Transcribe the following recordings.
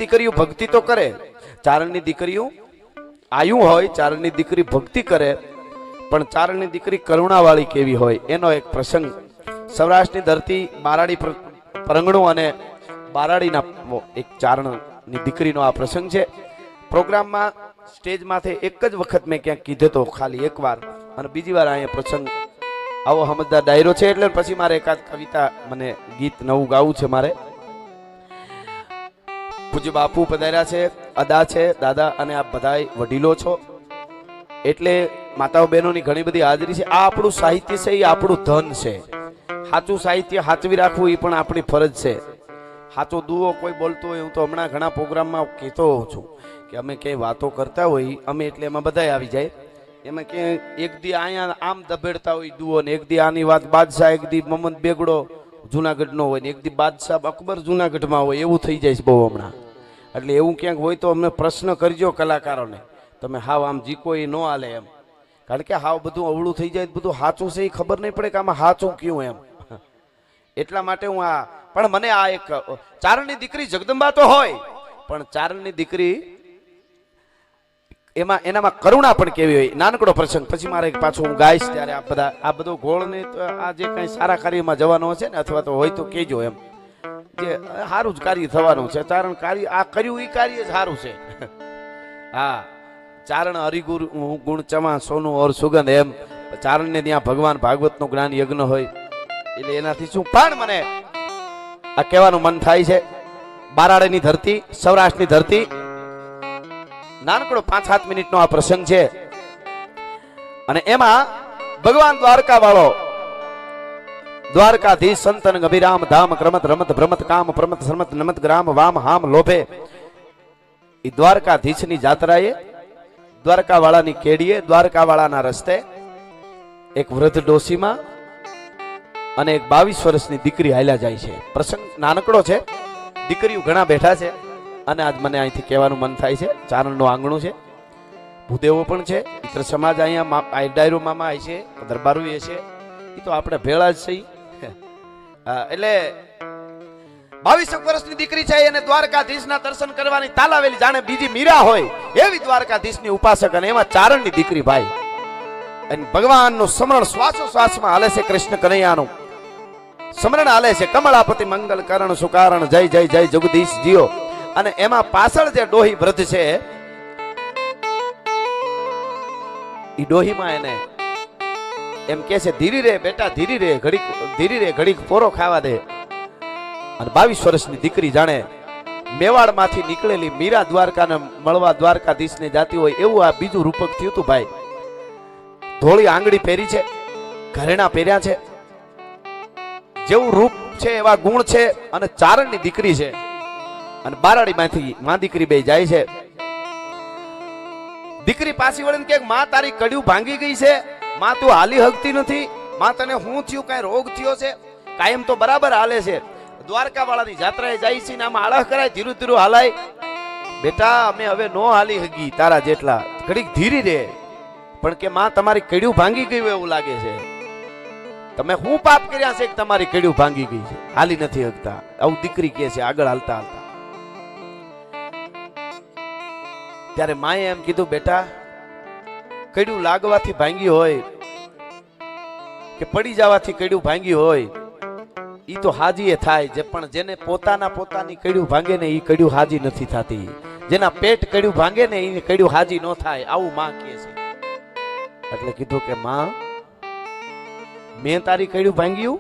દીકરીઓ ભક્તિ તો કરે, ચારણની દીકરીઓ આયુ હોય, ચારણની દીકરી ભક્તિ કરે, પણ ચારણની દીકરી કરુણાવાળી કેવી હોય એનો એક પ્રસંગ સૌરાષ્ટ્રની ધરતી બારાડી પરંગણું અને બારાડીના એક ચારણની દીકરીનો આ પ્રસંગ છે. પ્રોગ્રામમાં સ્ટેજમાંથી એક જ વખત મેં ક્યાંક કીધો તો ખાલી એક વાર, અને બીજી વાર અહીંયા પ્રસંગ આવો સમજદાર ડાયરો છે એટલે પછી મારે એકાદ કવિતા મને ગીત નવું ગાવું છે. મારે પૂજ્ય બાપુ પધાર્યા છે, અદા છે, દાદા અને આપ બધાય વડીલો છો એટલે માતાઓ બહેનોની ઘણી બધી હાજરી છે. આ આપણું સાહિત્ય છે, એ આપણું ધન છે. સાચું સાહિત્ય સાચવી રાખવું એ પણ આપણી ફરજ છે. સાચો દુઓ કોઈ બોલતો હોય, હું તો હમણાં ઘણા પ્રોગ્રામમાં કહેતો હોઉં છું કે અમે ક્યાંય વાતો કરતા હોય અમે એટલે એમાં બધાય આવી જાય. એમાં ક્યાંય એક દી અહીંયા આમ દભેડતા હોય દુઓ ને એક દી આની વાત બાદશાહ, એક દી મહમદ બેગડો જુનાગઢનો હોય ને એક દી બાદશાહ અકબર જુનાગઢમાં હોય, એવું થઈ જાય છે બહુ હમણાં. એટલે એવું ક્યાંક હોય તો અમને પ્રશ્ન કરજો કલાકારોને, તમે હાવ આમ જીકો એ ન હાલે એમ. કારણ કે હાવ બધું અવળું થઈ જાય, બધું સાચું છે એ ખબર નહીં પડે કે આમાં સાચું કયું એમ. એટલા માટે હું આ પણ મને આ એક ચારણની દીકરી જગદંબા તો હોય, પણ ચારણની દીકરી એમાં એનામાં કરુણા પણ કેવી હોય. નાનકડો પ્રસંગ પછી મારે પાછું હું ગાઈશ ત્યારે આ બધા આ બધો ગોળ ને આ જે કઈ સારા કાર્યમાં જવાનો છે ને અથવા તો હોય તો કહેજો એમ, જે સારું જ કાર્ય થવાનું છે. ચારણ કાર્ય આ કર્યું એ કાર્ય જ સારું છે. હા, ચારણ હરિગુરુ ગુણ ચમા સોનું ઓર સુગંધ એમ ચારણ ને ત્યાં ભગવાન ભાગવત નું જ્ઞાન યજ્ઞ હોય એટલે એનાથી શું. પણ મને આ કહેવાનું મન થાય છે, બારાડીની ધરતી, સૌરાષ્ટ્રની ધરતી, નાનકડો 5-7 મિનિટનો આ પ્રસંગ છે અને એમાં ભગવાન દ્વારકા વાળો દ્વારકાધીશ સંતન અભિરામ ધામ ક્રમત રમત ભ્રમત કામ પ્રમત સરમત નમત ગ્રામ વામ હામ લોભે એ દ્વારકાધીશની જાત્રાએ દ્વારકા વાળાની કેડીએ દ્વારકા વાળાના રસ્તે એક વૃદ્ધ ડોશીમાં અને એક 22 વર્ષની દીકરી હાલ્યા જાય છે. પ્રસંગ નાનકડો છે, દીકરીઓ ઘણા બેઠા છે અને આજ મને અહીંથી કહેવાનું મન થાય છે. ચારણનું આંગણું છે, ભૂદેવો પણ છે, ઇતર સમાજ અહીંયા ડાયરો મામા છે, દરબારો એ છે, એ તો આપણે ભેળા જ છીએ. એટલે 22 વર્ષની દીકરી છે અને દ્વારકાધીશના દર્શન કરવાની તાલાવેલી જાણે બીજી મીરા હોય એવી દ્વારકાધીશની ઉપાસક, અને એમાં ચારણની દીકરી ભાઈ અને ભગવાનનું સ્મરણ શ્વાસોશ્વાસમાં હાલે છે. કૃષ્ણ કનૈયાનું સ્મરણ હાલે છે. કમળાપતિ મંગલ કરણ સુકારણ જય જય જય જગદીશ જીઓ. અને એમાં પાછળ જે ડોહી વૃદ્ધ છે એ ડોહીમાં એને એમ કે છે, ધીરી રે બેટા ધીરી રે, ઘડીક ધીરી રે, ઘડીક પોરો ખાવા દે. અને 22 વર્ષની દીકરી જાણે મેવાડ માંથી નીકળેલી મીરા દ્વારકાને મળવા દ્વારકાધીશને જાતી હોય એવું આ બીજું રૂપક થયું હતું ભાઈ. ધોળી આંગળી પહેરી છે, ઘરેણા પહેર્યા છે, જેવું રૂપ છે એવા ગુણ છે, અને ચારણની દીકરી છે. અને બારાડી માંથી માં દીકરી બે જાય છે. દીકરી પાછી વળીને કે માં તારી કડિયું ભાંગી ગઈ છે, માં તું હાલી હકતી નથી, માં તને હું થયું, કઈ રોગ થયો છે? કાયમ તો બરાબર હાલે છે. દ્વારકા વાળાની જાત્રાએ જાય છે ને આમાં આળહ કરાય, ધીરું ધીરું હાલાય. બેટા અમે હવે નો હાલી હગી તારા જેટલા, ઘડીક ધીરી રે. પણ કે માં તમારી કડિયું ભાંગી ગયું એવું લાગે છે, તમે હું પાપ કર્યા છે કે તમારી કડિયું ભાંગી ગઈ છે, હાલી નથી હકતા? આવું દીકરી કહે છે આગળ હાલતા હાલતા. ત્યારે માએ એમ કીધું, બેટા કડિયું લાગવાથી ભાંગી હોય કે પડી જવાથી કડિયું ભાંગી હોય ઈ તો હાજી એ થાય છે, પણ જેને પોતાની કડિયું ભાંગે ને ઈ કડિયું હાજી નથી થતી. જેના પેટ કડિયું ભાંગે ને ઈ કડિયું હાજી ન થાય, આવું માં કહે છે. એટલે કીધું કે માં મેં તારી કડિયું ભાંગ્યું?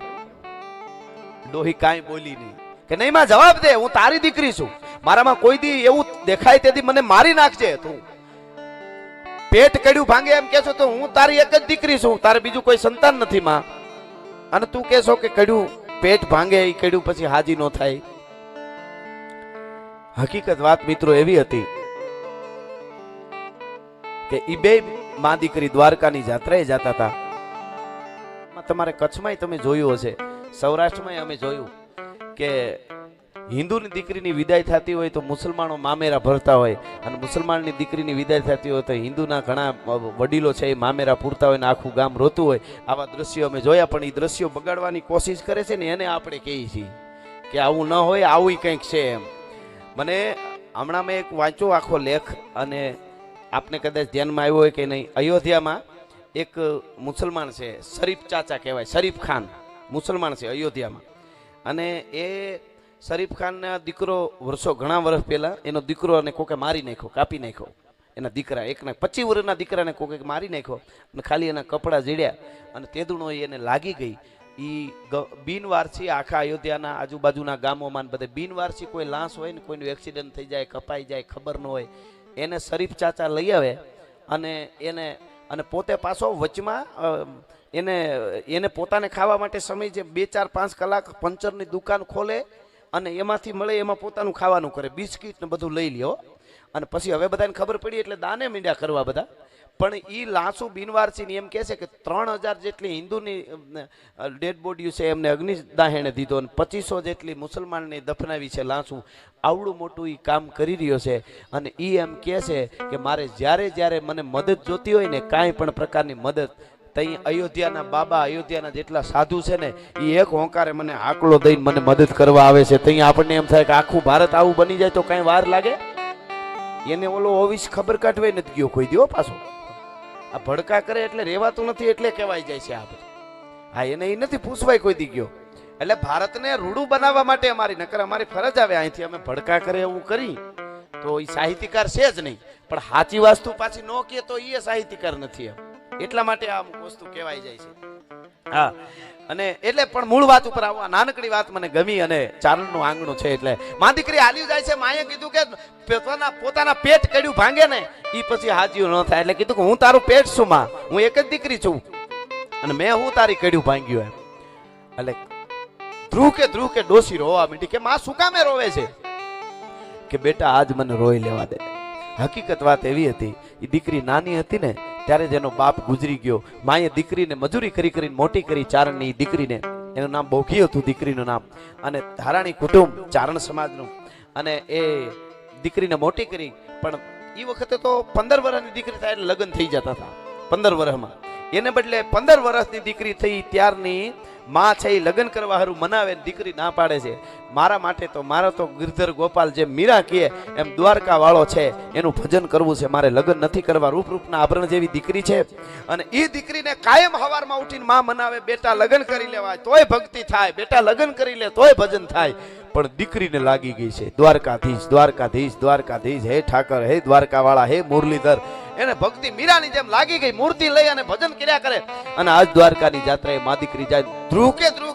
ડોહી કાંઈ બોલી નહીં. કે નહીં માં જવાબ દે, હું તારી દીકરી છું, મારામાં કોઈ દી એવું દેખાય તેથી મને મારી નાખજે. તું પેટ કડિયું ભાંગે એમ કે છો તો હું તારી એક જ દીકરી છું, તારે બીજું કોઈ સંતાન નથી માં. અને તું કહેશો કે કડિયું પેટ ભાંગે એ કડિયું પછી હાજી ન થાય. હકીકત વાત મિત્રો એવી હતી કે ઈ બે માં દીકરી દ્વારકાની જાત્રાએ જતા હતા. તમારે કચ્છમાં તમે જોયું હશે, સૌરાષ્ટ્રમાં અમે જોયું કે હિન્દુની દીકરીની વિદાય થતી હોય તો મુસલમાનો મામેરા ભરતા હોય, અને મુસલમાનની દીકરીની વિદાય થતી હોય તો હિન્દુના ઘણા વડીલો છે એ મામેરા પૂરતા હોય ને આખું ગામ રોતું હોય. આવા દ્રશ્યો અમે જોયા, પણ એ દ્રશ્યો બગાડવાની કોશિશ કરે છે ને એને આપણે કહીએ છીએ કે આવું ન હોય, આવું કંઈક છે એમ. મને હમણાં મેં એક વાંચ્યો આખો લેખ, અને આપને કદાચ ધ્યાનમાં આવ્યો હોય કે નહીં. અયોધ્યામાં એક મુસલમાન છે, શરીફ ચાચા કહેવાય, શરીફ ખાન મુસલમાન છે અયોધ્યામાં. અને એ શરીફ ખાનના દીકરો વર્ષો ઘણા વર્ષ પહેલા એનો દીકરો અને કોકે મારી નાખ્યો, કાપી નાખ્યો. એના દીકરા એકના 25 વર્ષના દીકરાને કોકે મારી નાખ્યો અને ખાલી એના કપડાં જીડ્યા અને તેદુણો એને લાગી ગઈ. એ બિનવારસી આખા અયોધ્યાના આજુબાજુના ગામોમાં બધે બિનવારસી કોઈ લાશ હોય ને, કોઈનું એક્સિડન્ટ થઈ જાય, કપાઈ જાય, ખબર ન હોય, એને શરીફ ચાચા લઈ આવે અને પોતે પાછો વચમાં એને પોતાને ખાવા માટે સમય છે 2-4-5 કલાક પંચરની દુકાન ખોલે અને એમાંથી મળે એમાં પોતાનું ખાવાનું કરે, બિસ્કીટ ને બધું લઈ લ્યો. અને પછી હવે બધાને ખબર પડી એટલે દાને મીંડ્યા કરવા બધા. પણ એ લાંસુ બિનવારસીની એમ કહે છે કે 3000 જેટલી હિન્દુની ડેડ બોડી છે એમને અગ્નિદાહ એણે દીધો અને 2500 જેટલી મુસલમાનની દફનાવી છે લાંસુ. આવડું મોટું એ કામ કરી રહ્યો છે. અને એ એમ કહે છે કે મારે જ્યારે મને મદદ જોતી હોય ને, કાંઈ પણ પ્રકારની મદદ, તઈ અયોધ્યાના બાબા, અયોધ્યાના જેટલા સાધુ છે ને, એ એક હોંકારે મને આકલો દઈને મને મદદ કરવા આવે છે. તઈ આપણને એમ થાય કે આખું ભારત આવું બની જાય તો કાંઈ વાર લાગે? એને ઓલો ઓવિસ ખબર કાઢવાય નથી ગયો કોઈ દિવસ પાછો. આ ભડકા કરે એટલે રેવાતું નથી એટલે કહેવાય જાય છે આ બધું. હા, એને એ નથી પૂછવાય કોઈ દી ગયો. એટલે ભારતને રૂડું બનાવવા માટે અમારી ફરજ આવે અહીંથી અમે ભડકા કરે એવું કરી તો એ સાહિત્યકાર છે જ નહીં. પણ સાચી વસ્તુ પાછી ન કહે તો એ સાહિત્યકાર નથી. એટલા માટે આ વસ્તુ કહેવાય જાય છે. હા, અને એટલે પણ મૂળ વાત ઉપર આવો. આ નાનકડી વાત મને ગમી અને ચારણનું આંગણું છે એટલે માં દીકરી હાલી જાય છે. માએ કીધું કે પોતાના પેટ કડ્યું ભાંગે ને એ પછી હાજ્યું ન થાય એટલે કીધું કે હું તારું પેટ છું માં, હું એક જ દીકરી છું અને મેં હું તારી કડ્યું ભાંગ્યું એમ. એટલે ધ્રુવ કે ડોસી રોવા માંડી કે માં શું કામે રોવે છે? કે બેટા આજ મને રોઈ લેવા દે. હકીકત વાત એવી હતી, એ દીકરી નાની હતી ને ત્યારે જ એનો બાપ ગુજરી ગયો. માએ દીકરીને મજૂરી કરીને મોટી કરી, ચારણની દીકરીને. એનું નામ બોઘી હતું દીકરીનું નામ, અને ધારાણી કુટુંબ ચારણ સમાજનું. અને એ દીકરીને મોટી કરી. પણ એ વખતે તો 15 વર્ષની દીકરી થાય એટલે લગ્ન થઈ જતા હતા 15 વર્ષમાં. એને બદલે 15 વર્ષની દીકરી થઈ ત્યારની માં છે એ લગ્ન કરવા હારું મનાવે, દીકરી ના પાડે છે. મારા માટે તો મારો તો ગિરધર ગોપાલ જેમ મીરા કહે એમ દ્વારકા વાળો છે, એનું ભજન કરવું છે, મારે લગ્ન નથી કરવા. રૂપના આભરણ જેવી દીકરી છે અને એ દીકરીને કાયમ હવારમાં ઉઠીને માં મનાવે, બેટા લગ્ન કરી લેવાય તોય ભક્તિ થાય, બેટા લગ્ન કરી લે તોય ભજન થાય. પણ દીકરીને લાગી ગઈ છે દ્વારકાધીશ દ્વારકાધીશ દ્વારકાધીશ, હે ઠાકર, હે દ્વારકા વાળા, હે મુરલીધર. એને ભક્તિ મીરાની જેમ લાગી ગઈ, મૂર્તિ લઈ અને ભજન કર્યા કરે. અને આજ દ્વારકાની જાત્રાએ માં દીકરી જાય, ધ્રુવ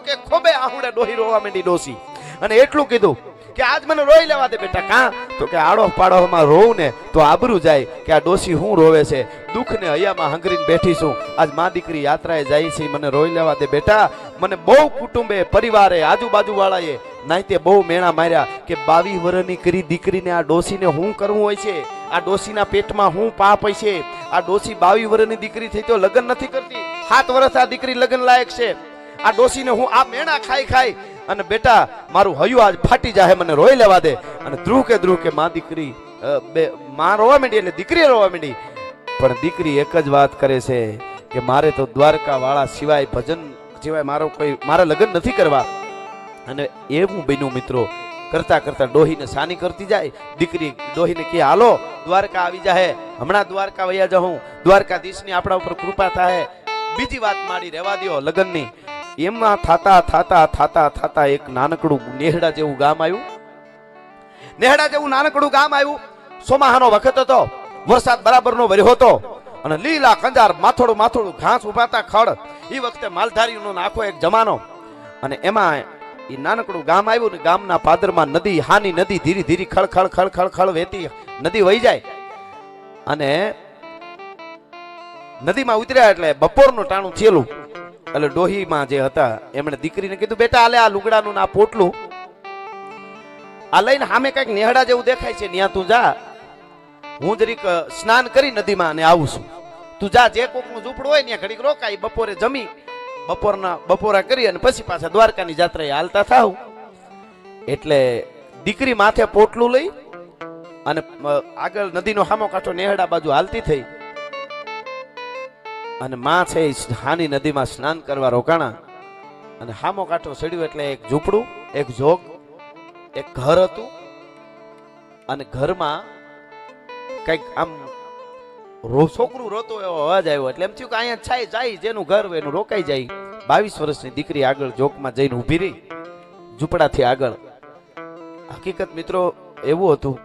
કે ખોબે આહુડે ડોહી રોવા માંડી ડોસી. અને એટલું કીધું કે આજ મને રોઈ લેવા દે બેટા. કાં તો કે આડો પાડોમાં રોવું ને તો આબરૂ જાય કે આ ડોસી હું રોવે છે, દુઃખને હૈયામાં હંગરીને બેઠી છું. આજ માં દીકરી યાત્રાએ જાય છે, મને રોઈ લેવા દે બેટા. મને બહુ કુટુંબે, પરિવારે, આજુબાજુ વાળાએ નાઈતે બહુ મેણા માર્યા કે 22 વર્ષની કરી દીકરીને આ ડોસીને હું કરવું હોય છે, આ ડોસીના પેટમાં હું પાપ હોય છે. આ ડોસી 22 વર્ષની દીકરી થઈ તો લગ્ન નથી કરતી, 7 વર્ષ આ દીકરી લગ્ન લાયક છે. આ ડોસીને હું આ મેણા ખાઈ અને બેટા મારું હયું આજ ફાટી જાય, મને રોઈ લેવા દે. અને ધ્રુવ કે માં દીકરી માં રોવા માંડી એટલે દીકરી રોવા માંડી. પણ દીકરી એક જ વાત કરે છે કે મારે તો દ્વારકા વાળા સિવાય, ભજન સિવાય મારા લગ્ન નથી કરવા. અને એવું બન્યું મિત્રો, કરતા ડોહીને સાની કરતી જાય. દીકરી ડોહીને કે હાલો દ્વારકા આવી જાય, હમણાં દ્વારકા વયા જાઉં, દ્વારકાધીશની આપણા ઉપર કૃપા થાય. બીજી વાત માડી રહેવા દો લગ્નની. એમાં થાતા એક નાનકડું નેહડા જેવું ગામ આવ્યું. સોમાહાનો વખત હતો, વરસાદ બરાબરનો વર્યો હતો અને લીલા કંજાર માથોડું ઘાસ ઉભાતા ખડ. એ વખતે માલધારીનો આખો એક જમાનો. અને એમાં એ નાનકડું ગામ આવ્યું ને ગામના પાદરમાં નદી, હાની નદી ધીરે ખળ વહેતી નદી વહી જાય. અને નદીમાં ઉતર્યા એટલે બપોરનું ટાણું થયેલું. એટલે ડોહીમાં જે હતા એમણે દીકરીને કીધું બેટા આલે આ લુગડાનું ના પોટલું આ લઈને સામે કઈક નેહડા જેવું દેખાય છે, ત્યાં તું જા, હું જરીક સ્નાન કરી નદીમાં અને આવું છું. તું જા, જે કોકનું ઝૂંપડું હોય ત્યાં ઘડીક રોકાય, બપોરે જમી બપોરા કરી અને પછી પાછા દ્વારકાની જાત્રાએ હાલતા થાવ. એટલે દીકરી માથે પોટલું લઈ અને આગળ નદીનો સામો કાંઠો નેહડા બાજુ હાલતી થઈ. અને માં છે હાની નદીમાં સ્નાન કરવા રોકાણા. અને સામો કાંઠો સડ્યું એટલે એક ઝૂંપડું, એક જોગ, એક ઘર હતું. અને ઘરમાં કઈક આમ છોકરું રોતો એવો અવાજ આવ્યો એટલે એમ થયું કે અહીંયા છાય જાય જેનું ઘર હોય એનું રોકાઈ જાય. 22 વર્ષની દીકરી આગળ જોકમાં જઈને ઊભી રહી, ઝૂંપડાથી આગળ. હકીકત મિત્રો એવું હતું,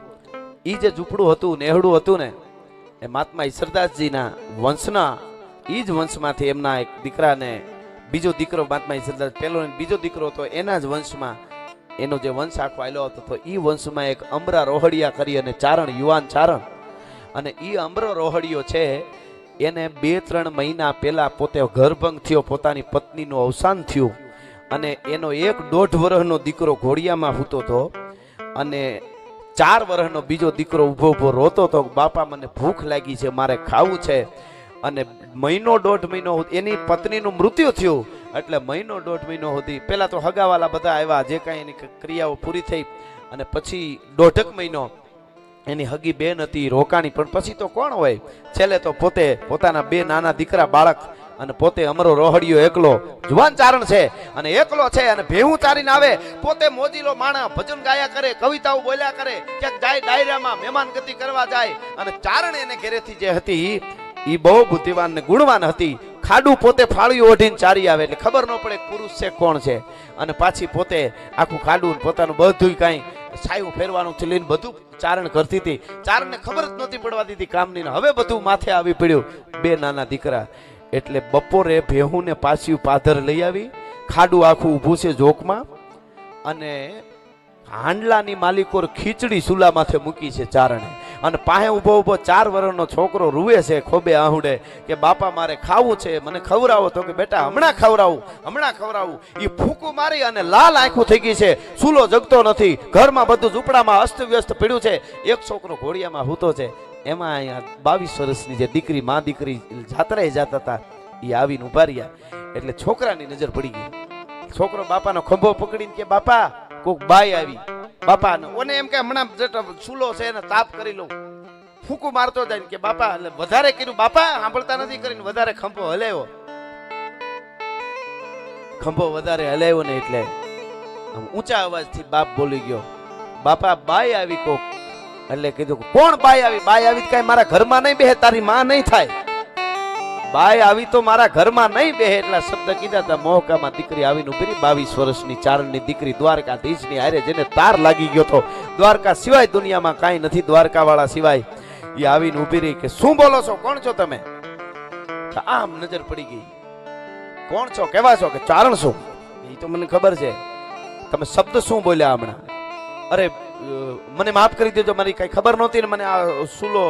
ઈ જે ઝૂંપડું હતું, નેહડું હતું ને, એ મહાત્મા ઈશ્વરદાસજીના વંશના, ઈ જ વંશમાંથી એમના એક દીકરાને, બીજો દીકરો મહાત્મા ઈશ્વરદાસ પહેલો બીજો દીકરો હતો, એના જ વંશમાં એનો જે વંશ આખો આવેલો હતો, તો ઈ વંશમાં એક અમરા રોહડિયા કરી અને ચારણ, યુવાન ચારણ, અને ઈ અમરો રોહડિયો છે એને 2-3 મહિના પહેલા પોતે ઘરભંગ થયો, પોતાની પત્નીનું અવસાન થયું, અને એનો 1.5 વર્ષનો દીકરો ઘોડિયામાં સૂતો હતો, અને 4 વર્ષનો બીજો દીકરો ઊભો ઊભો રોતો હતો, બાપા મને ભૂખ લાગી છે, મારે ખાવું છે. અને 1.5 મહિનો એની પત્નીનું મૃત્યુ થયું, એટલે 1.5 મહિનો સુધી પેલા તો હગાવાલા બધા આવ્યા, જે કાંઈ એની ક્રિયાઓ પૂરી થઈ, અને પછી 1.5 મહિનો એની હગી બેન હતી રોકાણી, પણ પછી તો કોણ હોય, છેલ્લે તો પોતે પોતાના 2 નાના દીકરા બાળક, અને પોતે અમરો રોહડિયો એકલો જુવાન ચારણ છે, અને એકલો છે, અને ભેહું ચારીને આવે, પોતે મોજીલો માણા ભજન ગાયા કરે, કવિતાઓ બોલ્યા કરે, ક્યાંક જાય ડાયરામાં મહેમાન ગતિ કરવા જાય. અને ચારણ એને ઘેરેથી જે હતી ઈ બહુ બુદ્ધિવાન ને ગુણવાન હતી. ખાડું પોતે ફાળ્યું ઓઢીને ચારી આવે એટલે ખબર ન પડે પુરુષ છે કોણ છે, અને પાછી પોતે આખું ખાડું પોતાનું બધું કાંઈ છાયું ફેરવાનું થી લઈને બધું ચારણ કરતી હતી. ચારણને ખબર જ નહોતી પડવા દીધી કામની, હવે બધું માથે આવી પડ્યું. 2 નાના દીકરા, એટલે બપોરે ભેહું ને પાછી પાધર લઈ આવી, ખાડું આખું ઊભું છે જોકમાં, અને હાંડલાની માલિકોર ખીચડી સુલા માથે મૂકી છે ચારણે, અને પાસે ઊભો ઊભો 4 વર્ષનો છોકરો રૂવે છે ખોબે આહુડે કે બાપા મારે ખાવું છે, મને ખવડાવો. તો કે બેટા હમણાં ખવડાવું, હમણાં ખવડાવું. એ ફૂંકું મારી અને લાલ આંખું થઈ ગઈ છે, સૂલો જગતો નથી, ઘરમાં બધું ઝૂંપડામાં અસ્તવ્યસ્ત પડ્યું છે, એક છોકરો ઘોડિયામાં હૂતો છે. એમાં અહીંયા 22 વર્ષની જે દીકરી, માં દીકરી જાત્રાએ જતા હતા, એ આવીને ઉભા રહ્યા, એટલે છોકરાની નજર પડી ગઈ. છોકરો બાપાનો ખંભો પકડીને કે બાપા કોક બાઈ આવી. બાપા ઓને એમ કે હમણાં ચૂલો છે એને તાપ કરી લઉં, ફૂંકું મારતો જાય કે બાપા, એટલે વધારે કર્યું, બાપા સાંભળતા નથી કરીને વધારે ખંભો હલાવ્યો. ખંભો વધારે હલાવ્યો ને એટલે ઊંચા અવાજથી બાપ બોલી ગયો, બાપા બાઈ આવી કોક. એટલે કીધું કોણ બાઈ આવી? બાઈ આવી કઈ મારા ઘરમાં નહીં બેહે, તારી માં નહીં થાય. બાઈ આવી તો મારા ઘરમાં નહીં બેહે એટલા શબ્દ કીધા હતા. મોહકામાં દીકરી આવીને ઉભી રહી, 22 વર્ષની ચારણની દીકરી, દ્વારકાધીશની હારે જેને તાર લાગી ગયો તો, દ્વારકા સિવાય દુનિયામાં કાંઈ નથી, દ્વારકા વાળા સિવાય. એ આવીને ઉભી રહી કે શું બોલો છો, કોણ છો તમે? આમ નજર પડી ગઈ, કોણ છો, કેવા છો? કે ચારણ છો. એ તો મને ખબર છે, તમે શબ્દ શું બોલ્યા હમણાં? અરે મને માફ કરી દેજો, મારી કઈ ખબર નહોતી ને મને આ સૂલો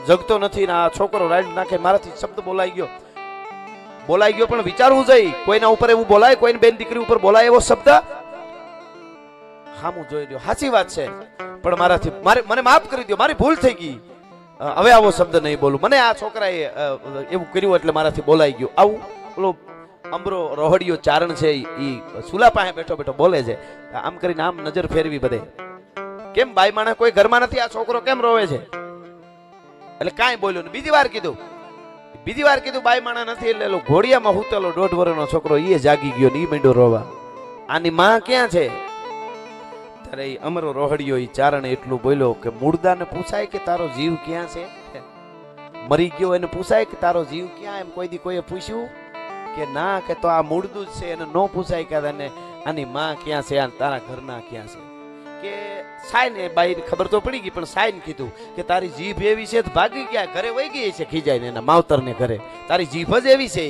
જગતો નથી ને આ છોકરો રાઈડ નાખે, મારાથી શબ્દ બોલાઈ ગયો. પણ વિચારવું જોઈએ, કોઈના ઉપર એવું બોલાય, કોઈની બેન દીકરી ઉપર બોલાય એવો શબ્દ? હામું જોઈ લ્યો, સાચી વાત છે, પણ મારાથી મને માફ કરી દો, મારી ભૂલ થઈ ગઈ, હવે આવો શબ્દ નહીં બોલું. મને આ છોકરાએ એવું કર્યું એટલે મારાથી બોલાઈ ગયું. આવું પેલો અમરો રોહડિયો ચારણ છે, ઈ સુલા પાસે બેઠો બેઠો બોલે છે. આમ કરીને આમ નજર ફેરવી બધે, કેમ બાઈ માણસ કોઈ ઘરમાં નથી, આ છોકરો કેમ રોવે છે? એટલે કાંઈ બોલ્યો ને બીજી વાર કીધું બાઈ માણસ નથી. એટલે ઘોડિયામાં હુતેલો 1.5 વર્ષનો છોકરો એ જાગી ગયો ને ઈ માંડ્યો રોવા, આની માં ક્યાં છે? ત્યારે અમરો રોહડિયો ઈ ચારણ એટલું બોલ્યો કે મુર્દાને પૂછાય કે તારો જીવ ક્યાં છે? મરી ગયો એને પૂછાય કે તારો જીવ ક્યાં? એમ કોઈ દી કોઈએ પૂછ્યું કે ના? કે તો આ મુર્દું જ છે, એને નો પૂછાય કે આની માં ક્યાં છે, તારા ઘરના ક્યાં છે? કે સાઈન બાઈ ખબર તો પડી ગઈ, પણ સાઈન કીધું કે તારી જીભ એવી છે તો ભાગી ગયા, ઘરે વહી ગઈ છે ખીજાઈને એના માવતર ને ઘરે. તારી જીભ જ એવી છે,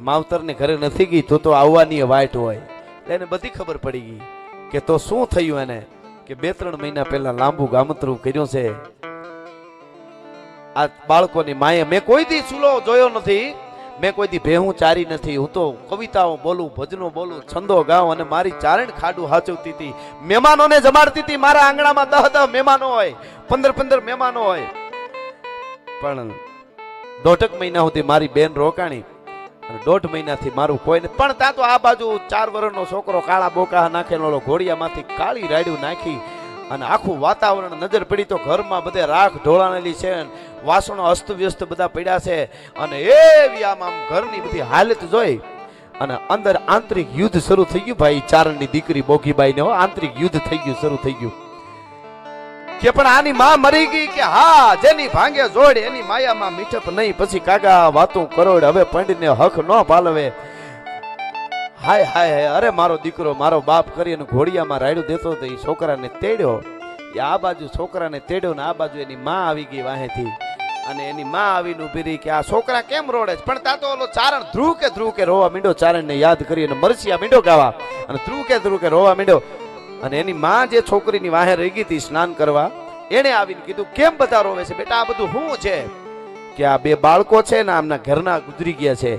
માવતર ને ઘરે નથી ગઈ તો આવવાની વાઈટ હોય. એટલે એને બધી ખબર પડી ગઈ કે તો શું થયું એને, કે 2-3 મહિના પહેલા લાંબુ ગામતરું કર્યું છે આ બાળકોની માએ. મેં કોઈ દી ચૂલો જોયો નથી, મેં કોઈ દી ભેહું ચારી નથી, હું તો કવિતાઓ બોલું, ભજનો બોલું, છંદો ગાઉં, અને મારી ચારણ ખાડું હાચવતી હતી, મહેમાનોને જમાડતી હતી. મારા આંગણામાં 10 મહેમાનો હોય, 15 મહેમાનો હોય, પણ 1.5 મહિના સુધી મારી બેન રોકાણી, અને 1.5 મહિનાથી મારું કોઈ નથી. પણ ત્યાં તો આ બાજુ 4 વર્ષનો છોકરો કાળા બોકા નાખેલો ઘોડિયામાંથી કાળી રાડ્યું નાખી, અને આખું વાતાવરણ નજર પડી તો ઘરમાં બધે રાખ ઢોળાનેલી છે, વાસણો અસ્તવ્યસ્ત બધા પડ્યા છે, અને એવી આમ ઘરની બધી હાલત જોઈ અને અંદર આંતરિક યુદ્ધ શરૂ થઈ ગયું. ભાઈ ચારણની દીકરી બોગીબાઈ ને આંતરિક યુદ્ધ થઈ ગયું, શરૂ થઈ ગયું. કે પણ આની માં મરી ગઈ કે હા જેની ભાંગે જોડ એની માયામાં મીઠપ નહીં પછી કાગા વાતું કરોડ હવે પંડને હક ન પાલવે હાય હાય હાય અરે મારો દીકરો મારો બાપ કરી અને ઘોડિયામાં રાયડું દેતો તો એ છોકરાને તેડ્યો એ આ બાજુ છોકરાને તેડ્યો ને આ બાજુ એની માં આવી ગઈ વાહેથી અને એની માં આવીને ઉભી રહી કે આ છોકરા કેમ રોડે છે પણ તા તો ઓલો ચારણ ધ્રુવ કે રોવા મીંડો ચારણને યાદ કરી અને મરસિયા મીંડો ગાવા અને ધ્રુવ કે રોવા મીંડો અને એની માં જે છોકરીની વાહે રહી ગઈ હતી સ્નાન કરવા એને આવીને કીધું કેમ બધા રોવે છે બેટા આ બધું શું છે કે આ બે બાળકો છે ને આમના ઘરના ગુજરી ગયા છે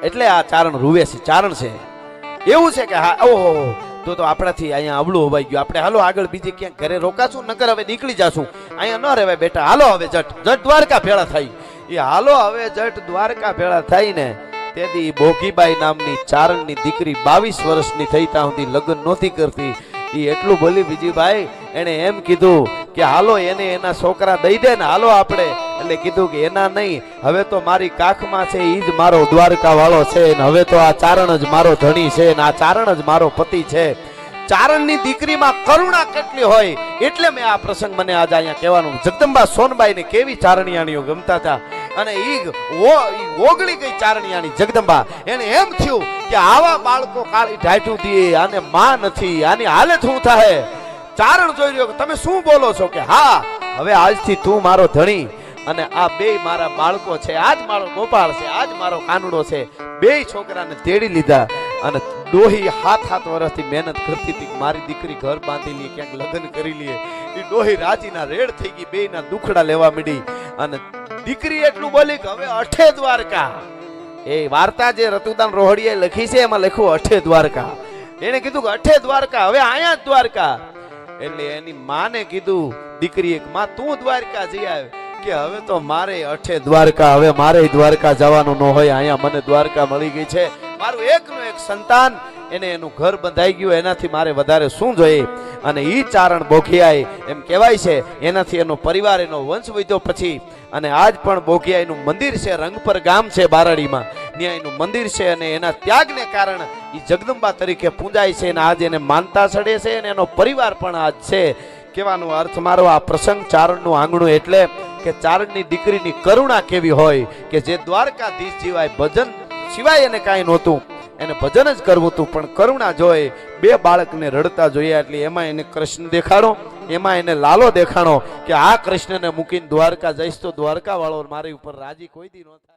એટલે આ ચારણ રૂવે છે ચારણ છે એવું છે કે હા ઓહો તો આપણાથી અહીંયા અવળું હોવાઈ ગયું આપણે હાલો આગળ બીજે ક્યાંક ઘરે રોકાશું નકર હવે નીકળી જાશું અહીંયા ન રહેવાય બેટા હાલો હવે જટ દ્વારકા ભેળા થાય એ હાલો હવે જટ દ્વારકા ભેળા થાય ને તેથી બોગીબાઈ નામની ચારણની દીકરી 22 વર્ષની થઈ ત્યાં સુધી લગ્ન નહોતી કરતી એ એટલું બોલી બીજીભાઈ એને એમ કીધું કે હાલો એને એના છોકરા દઈ દે ને હાલો આપણે એટલે કીધું કે એના નહીં હવે તો મારી કાખમાં છે ઈ જ મારો દ્વારકા વાળો છે ને હવે તો આ ચારણ જ મારો ધણી છે ને આ ચારણ જ મારો પતિ છે ચારણની દીકરીમાં કરુણા કેટલી હોય એટલે મેં આ પ્રસંગ મને આજે અહીંયા કહેવાનું જગદંબા સોનબાઈને કેવી ચારણિયાણીઓ ગમતા હતા અને ઈ ઓગળી ગઈ ચારણિયાણી જગદંબા એને એમ થયું કે આવા બાળકો કાળી ઢાઢું દે આને માં નથી આની હાલત શું થાય ચારણ જોઈ રહ્યો તમે શું બોલો છો કે હા હવે આજથી તું મારો ધણી અને આ બે મારા બાળકો છે આજ મારો ગોપાળ છે આજ મારો કાનુડો છે બે છોકરાને તેડી લીધા અને ડોહી હાથ વર્ષથી મહેનત કરતી હતી મારી દીકરી ઘર બાંધી લે ક્યાંક લગ્ન કરી લે એ ડોહી રાજીના રેડ થઈ ગઈ બે ના દુખડા લેવા માંડી અને દીકરી એટલું બોલી કે હવે અઠે દ્વારકા એ વાર્તા જે રતુદાન રોહડીએ લખી છે એમાં લખ્યું અઠે દ્વારકા એને કીધું કે અઠે દ્વારકા હવે અહીંયા જ દ્વારકા એટલે એની માને કીધું દીકરી એક માં તું દ્વારકા જઈ આવે કે હવે તો મારે અઠે દ્વારકા હવે મારે દ્વારકા જવાનું ન હોય અહીંયા મને દ્વારકા મળી ગઈ છે મારું એકનું એક સંતાન એને એનું ઘર બંધાઈ ગયું એનાથી મારે વધારે શું જોઈએ અને ઈ ચારણ બોઘિયાઈ એમ કહેવાય છે એનાથી એનો પરિવાર એનો વંશ વધ્યો પછી અને આજ પણ બોઘિયાઈનું મંદિર છે રંગપર ગામ છે બારાડીમાં ત્યાં એનું મંદિર છે અને એના ત્યાગને કારણે ઈ જગદંબા તરીકે પૂજાય છે અને આજ એને માનતા ચડે છે અને એનો પરિવાર પણ આજ છે કહેવાનો અર્થ મારો આ પ્રસંગ ચારણનું આંગણું એટલે કે ચારણની દીકરીની કરુણા કેવી હોય કે જે દ્વારકાધીશ જીવાય ભજન સિવાય એને કાંઈ નહોતું એને ભજન જ કરવું હતું પણ કરુણા જોઈ બે બાળકને રડતા જોયા એટલે એમાં એને કૃષ્ણ દેખાડો એમાં એને લાલો દેખાડો કે આ કૃષ્ણને મૂકીને દ્વારકા જઈશ તો દ્વારકા વાળો મારી ઉપર રાજી કોઈ દી ન થાય.